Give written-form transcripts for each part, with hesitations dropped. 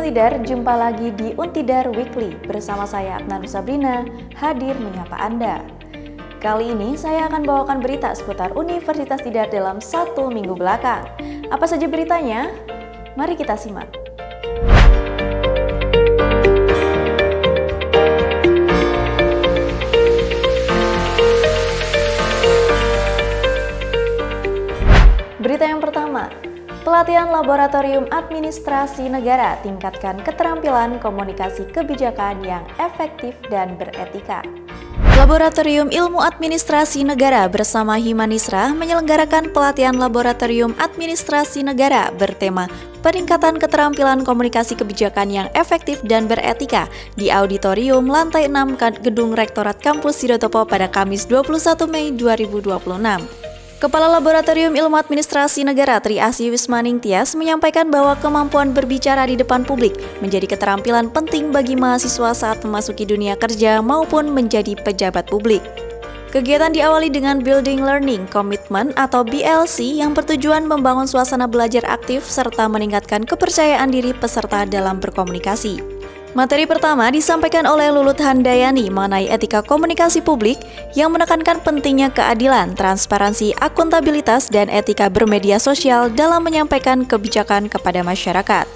Untidar, jumpa lagi di Untidar Weekly bersama saya Adnan Sabrina, hadir menyapa Anda. Kali ini saya akan bawakan berita seputar Universitas Tidar dalam 1 minggu belakang. Apa saja beritanya? Mari kita simak. Berita yang pertama, pelatihan Laboratorium Administrasi Negara, tingkatkan keterampilan komunikasi kebijakan yang efektif dan beretika. Laboratorium Ilmu Administrasi Negara bersama Himanisra menyelenggarakan pelatihan Laboratorium Administrasi Negara bertema peningkatan keterampilan komunikasi kebijakan yang efektif dan beretika di Auditorium Lantai 6 Gedung Rektorat Kampus Sidotopo pada Kamis 21 Mei 2026. Kepala Laboratorium Ilmu Administrasi Negara Tri Asih Wismaning Tias menyampaikan bahwa kemampuan berbicara di depan publik menjadi keterampilan penting bagi mahasiswa saat memasuki dunia kerja maupun menjadi pejabat publik. Kegiatan diawali dengan Building Learning Commitment atau BLC yang bertujuan membangun suasana belajar aktif serta meningkatkan kepercayaan diri peserta dalam berkomunikasi. Materi pertama disampaikan oleh Lulut Handayani mengenai etika komunikasi publik yang menekankan pentingnya keadilan, transparansi, akuntabilitas, dan etika bermedia sosial dalam menyampaikan kebijakan kepada masyarakat.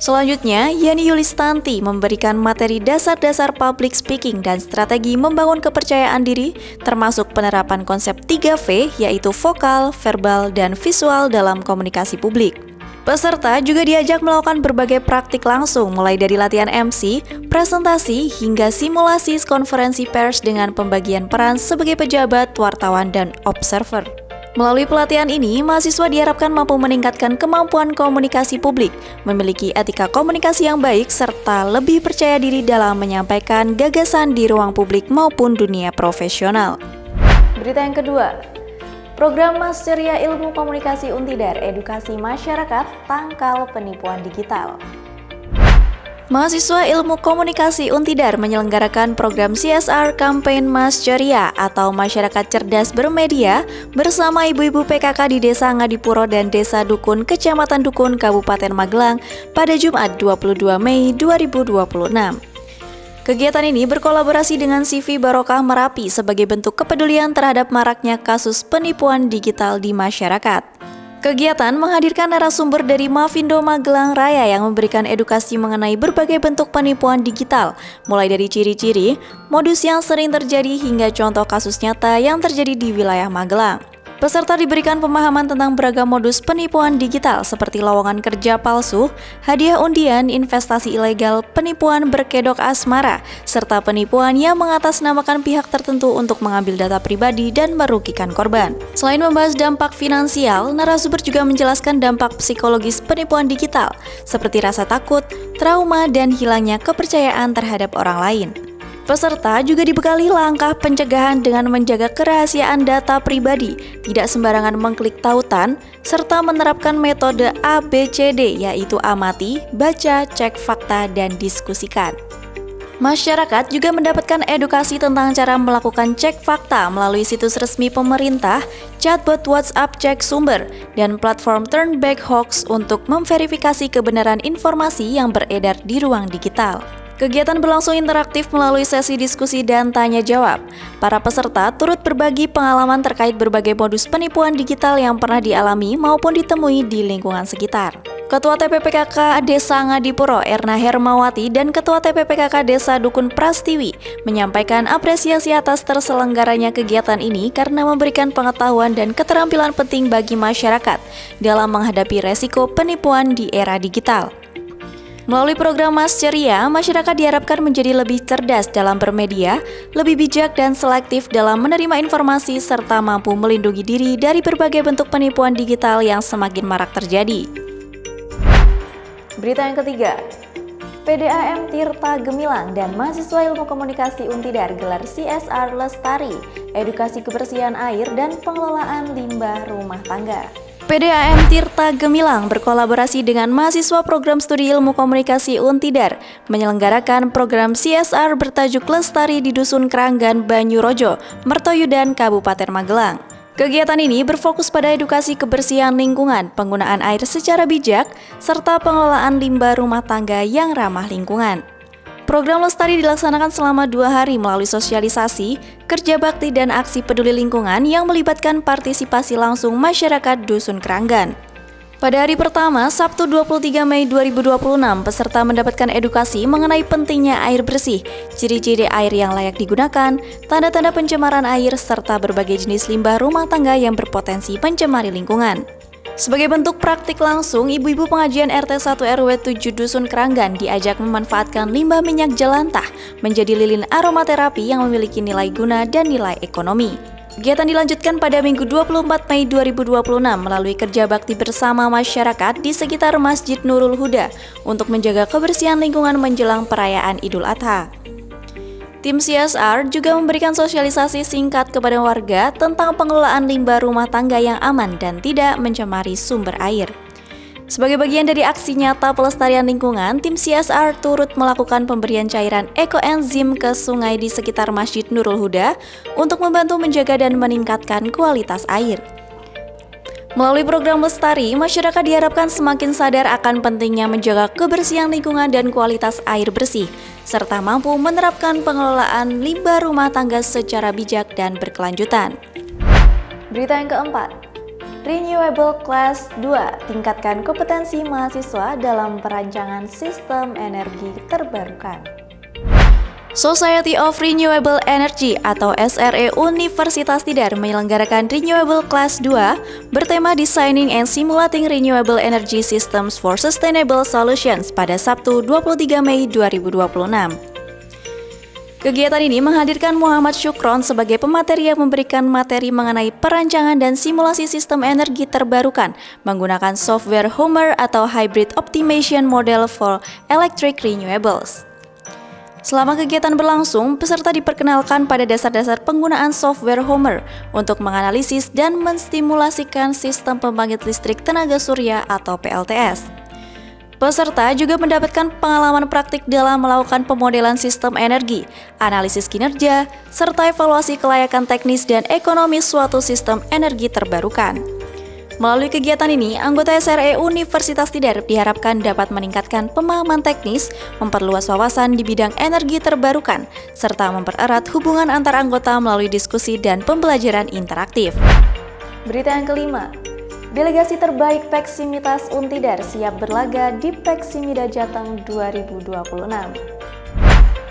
Selanjutnya, Yani Yulistanti memberikan materi dasar-dasar public speaking dan strategi membangun kepercayaan diri, termasuk penerapan konsep 3V, yaitu vokal, verbal, dan visual dalam komunikasi publik. Peserta juga diajak melakukan berbagai praktik langsung mulai dari latihan MC, presentasi, hingga simulasi konferensi pers dengan pembagian peran sebagai pejabat, wartawan, dan observer. Melalui pelatihan ini, mahasiswa diharapkan mampu meningkatkan kemampuan komunikasi publik, memiliki etika komunikasi yang baik, serta lebih percaya diri dalam menyampaikan gagasan di ruang publik maupun dunia profesional. Berita yang kedua, Program Masteria Ilmu Komunikasi Untidar, Edukasi Masyarakat, Tangkal Penipuan Digital. Mahasiswa Ilmu Komunikasi Untidar menyelenggarakan program CSR Campaign Masteria atau Masyarakat Cerdas Bermedia bersama ibu-ibu PKK di Desa Ngadipuro dan Desa Dukun, Kecamatan Dukun, Kabupaten Magelang pada Jumat 22 Mei 2026. Kegiatan ini berkolaborasi dengan CV Barokah Merapi sebagai bentuk kepedulian terhadap maraknya kasus penipuan digital di masyarakat. Kegiatan menghadirkan narasumber dari Mavindo Magelang Raya yang memberikan edukasi mengenai berbagai bentuk penipuan digital, mulai dari ciri-ciri, modus yang sering terjadi hingga contoh kasus nyata yang terjadi di wilayah Magelang. Peserta diberikan pemahaman tentang beragam modus penipuan digital seperti lowongan kerja palsu, hadiah undian, investasi ilegal, penipuan berkedok asmara, serta penipuan yang mengatasnamakan pihak tertentu untuk mengambil data pribadi dan merugikan korban. Selain membahas dampak finansial, narasumber juga menjelaskan dampak psikologis penipuan digital, seperti rasa takut, trauma, dan hilangnya kepercayaan terhadap orang lain. Peserta juga dibekali langkah pencegahan dengan menjaga kerahasiaan data pribadi, tidak sembarangan mengklik tautan, serta menerapkan metode ABCD, yaitu amati, baca, cek fakta, dan diskusikan. Masyarakat juga mendapatkan edukasi tentang cara melakukan cek fakta melalui situs resmi pemerintah, chatbot WhatsApp cek sumber, dan platform Turnback Hoax untuk memverifikasi kebenaran informasi yang beredar di ruang digital. Kegiatan berlangsung interaktif melalui sesi diskusi dan tanya jawab. Para peserta turut berbagi pengalaman terkait berbagai modus penipuan digital yang pernah dialami maupun ditemui di lingkungan sekitar. Ketua TPPKK Desa Ngadipuro Erna Hermawati dan Ketua TPPKK Desa Dukun Prastiwi menyampaikan apresiasi atas terselenggaranya kegiatan ini karena memberikan pengetahuan dan keterampilan penting bagi masyarakat dalam menghadapi resiko penipuan di era digital. Melalui program Masteria, masyarakat diharapkan menjadi lebih cerdas dalam bermedia, lebih bijak dan selektif dalam menerima informasi, serta mampu melindungi diri dari berbagai bentuk penipuan digital yang semakin marak terjadi. Berita yang ketiga, PDAM Tirta Gemilang dan mahasiswa Ilmu Komunikasi Untidar gelar CSR Lestari, Edukasi Kebersihan Air dan Pengelolaan Limbah Rumah Tangga. PDAM Tirta Gemilang berkolaborasi dengan mahasiswa program studi Ilmu Komunikasi Untidar menyelenggarakan program CSR bertajuk Lestari di Dusun Keranggan, Banyurojo, Mertoyudan, Kabupaten Magelang. Kegiatan ini berfokus pada edukasi kebersihan lingkungan, penggunaan air secara bijak, serta pengelolaan limbah rumah tangga yang ramah lingkungan. Program Lestari dilaksanakan selama 2 hari melalui sosialisasi, kerja bakti, dan aksi peduli lingkungan yang melibatkan partisipasi langsung masyarakat Dusun Keranggan. Pada hari pertama, Sabtu 23 Mei 2026, peserta mendapatkan edukasi mengenai pentingnya air bersih, ciri-ciri air yang layak digunakan, tanda-tanda pencemaran air, serta berbagai jenis limbah rumah tangga yang berpotensi mencemari lingkungan. Sebagai bentuk praktik langsung, ibu-ibu pengajian RT 1 RW 7 Dusun Keranggan diajak memanfaatkan limbah minyak jelantah menjadi lilin aromaterapi yang memiliki nilai guna dan nilai ekonomi. Kegiatan dilanjutkan pada Minggu 24 Mei 2026 melalui kerja bakti bersama masyarakat di sekitar Masjid Nurul Huda untuk menjaga kebersihan lingkungan menjelang perayaan Idul Adha. Tim CSR juga memberikan sosialisasi singkat kepada warga tentang pengelolaan limbah rumah tangga yang aman dan tidak mencemari sumber air. Sebagai bagian dari aksi nyata pelestarian lingkungan, tim CSR turut melakukan pemberian cairan ekoenzim ke sungai di sekitar Masjid Nurul Huda untuk membantu menjaga dan meningkatkan kualitas air. Melalui program Lestari, masyarakat diharapkan semakin sadar akan pentingnya menjaga kebersihan lingkungan dan kualitas air bersih, serta mampu menerapkan pengelolaan limbah rumah tangga secara bijak dan berkelanjutan. Berita yang keempat, Renewable Class 2, tingkatkan kompetensi mahasiswa dalam perancangan sistem energi terbarukan. Society of Renewable Energy atau SRE Universitas Tidar menyelenggarakan Renewable Class 2 bertema Designing and Simulating Renewable Energy Systems for Sustainable Solutions pada Sabtu 23 Mei 2026. Kegiatan ini menghadirkan Muhammad Syukron sebagai pemateri yang memberikan materi mengenai perancangan dan simulasi sistem energi terbarukan menggunakan software Homer atau Hybrid Optimization Model for Electric Renewables. Selama kegiatan berlangsung, peserta diperkenalkan pada dasar-dasar penggunaan software Homer untuk menganalisis dan menstimulasikan sistem pembangkit listrik tenaga surya atau PLTS. Peserta juga mendapatkan pengalaman praktik dalam melakukan pemodelan sistem energi, analisis kinerja, serta evaluasi kelayakan teknis dan ekonomi suatu sistem energi terbarukan. Melalui kegiatan ini, anggota SRE Universitas Tidar diharapkan dapat meningkatkan pemahaman teknis, memperluas wawasan di bidang energi terbarukan, serta mempererat hubungan antar anggota melalui diskusi dan pembelajaran interaktif. Berita yang kelima, Delegasi terbaik Peksimitas Untidar siap berlaga di Peksimida Jateng 2026.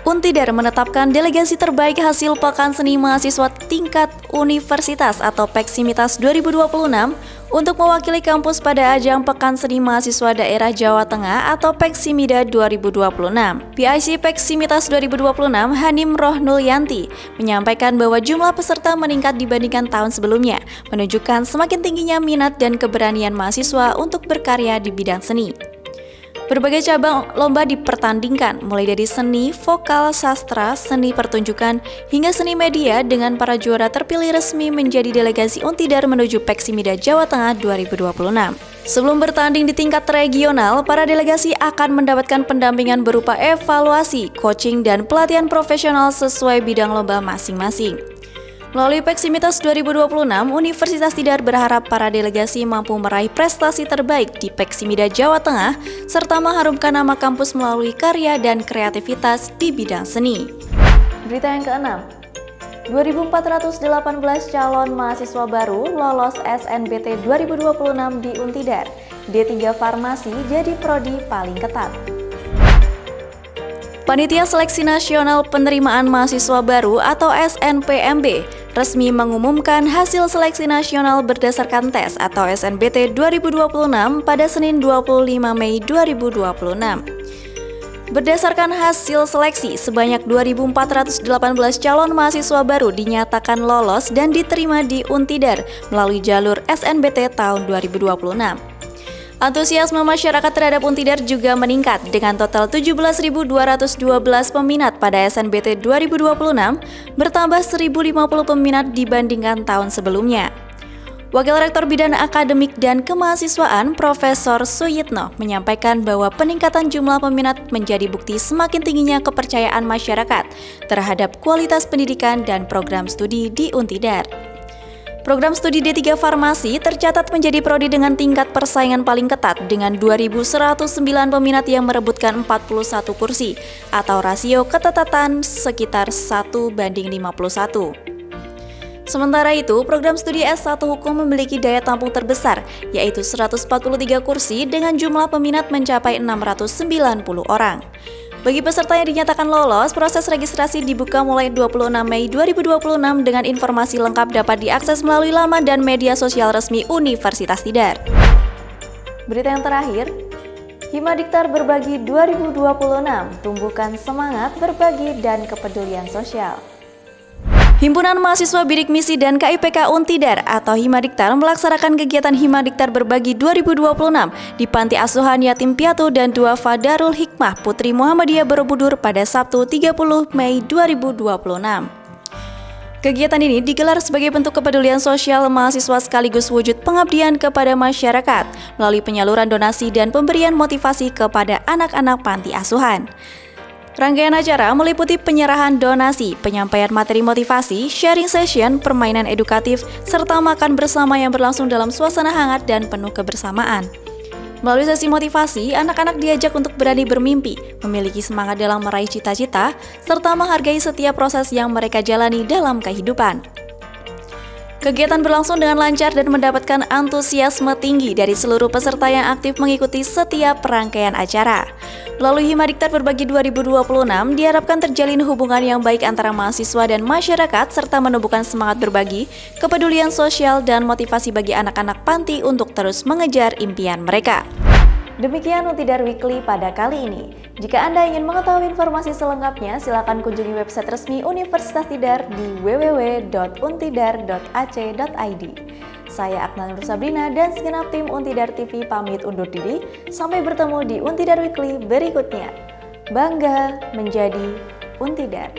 Untidar menetapkan delegasi terbaik hasil Pekan Seni Mahasiswa Tingkat Universitas atau Peksimitas 2026 untuk mewakili kampus pada ajang Pekan Seni Mahasiswa Daerah Jawa Tengah atau Peksimida 2026. PIC Peksimitas 2026 Hanim Rohnul Yanti menyampaikan bahwa jumlah peserta meningkat dibandingkan tahun sebelumnya, menunjukkan semakin tingginya minat dan keberanian mahasiswa untuk berkarya di bidang seni. Berbagai cabang lomba dipertandingkan, mulai dari seni, vokal, sastra, seni pertunjukan, hingga seni media dengan para juara terpilih resmi menjadi delegasi Untidar menuju Peksimida Jawa Tengah 2026. Sebelum bertanding di tingkat regional, para delegasi akan mendapatkan pendampingan berupa evaluasi, coaching, dan pelatihan profesional sesuai bidang lomba masing-masing. Melalui Peksimitas 2026, Universitas Tidar berharap para delegasi mampu meraih prestasi terbaik di Peksimida Jawa Tengah, serta mengharumkan nama kampus melalui karya dan kreativitas di bidang seni. Berita yang keenam, 2.418 calon mahasiswa baru lolos SNBT 2026 di Untidar. D3 Farmasi jadi prodi paling ketat. Panitia Seleksi Nasional Penerimaan Mahasiswa Baru atau SNPMB resmi mengumumkan hasil seleksi nasional berdasarkan tes atau SNBT 2026 pada Senin 25 Mei 2026. Berdasarkan hasil seleksi, sebanyak 2.418 calon mahasiswa baru dinyatakan lolos dan diterima di Untidar melalui jalur SNBT tahun 2026. Antusiasme masyarakat terhadap Untidar juga meningkat dengan total 17.212 peminat pada SNBT 2026, bertambah 1.050 peminat dibandingkan tahun sebelumnya. Wakil Rektor Bidang Akademik dan Kemahasiswaan Profesor Suyitno menyampaikan bahwa peningkatan jumlah peminat menjadi bukti semakin tingginya kepercayaan masyarakat terhadap kualitas pendidikan dan program studi di Untidar. Program studi D3 Farmasi tercatat menjadi prodi dengan tingkat persaingan paling ketat dengan 2.109 peminat yang merebutkan 41 kursi atau rasio ketetatan sekitar 1:51. Sementara itu, program studi S1 Hukum memiliki daya tampung terbesar, yaitu 143 kursi dengan jumlah peminat mencapai 690 orang. Bagi peserta yang dinyatakan lolos, proses registrasi dibuka mulai 26 Mei 2026 dengan informasi lengkap dapat diakses melalui laman dan media sosial resmi Universitas Tidar. Berita yang terakhir, Himadiktar Berbagi 2026, tumbuhkan semangat berbagi dan kepedulian sosial. Himpunan Mahasiswa Bidik Misi dan KIPK Untidar atau Himadiktar melaksanakan kegiatan Himadiktar Berbagi 2026 di Panti Asuhan Yatim Piatu dan Duafa Darul Hikmah Putri Muhammadiyah Borobudur pada Sabtu 30 Mei 2026. Kegiatan ini digelar sebagai bentuk kepedulian sosial mahasiswa sekaligus wujud pengabdian kepada masyarakat melalui penyaluran donasi dan pemberian motivasi kepada anak-anak panti asuhan. Rangkaian acara meliputi penyerahan donasi, penyampaian materi motivasi, sharing session, permainan edukatif, serta makan bersama yang berlangsung dalam suasana hangat dan penuh kebersamaan. Melalui sesi motivasi, anak-anak diajak untuk berani bermimpi, memiliki semangat dalam meraih cita-cita, serta menghargai setiap proses yang mereka jalani dalam kehidupan. Kegiatan berlangsung dengan lancar dan mendapatkan antusiasme tinggi dari seluruh peserta yang aktif mengikuti setiap rangkaian acara. Melalui Himadiktar Berbagi 2026, diharapkan terjalin hubungan yang baik antara mahasiswa dan masyarakat serta menumbuhkan semangat berbagi, kepedulian sosial, dan motivasi bagi anak-anak panti untuk terus mengejar impian mereka. Demikian Untidar Weekly pada kali ini. Jika Anda ingin mengetahui informasi selengkapnya, silakan kunjungi website resmi Universitas Tidar di www.untidar.ac.id. Saya Akmal Nur Sabrina dan segenap tim Untidar TV pamit undur diri. Sampai bertemu di Untidar Weekly berikutnya. Bangga menjadi Untidar.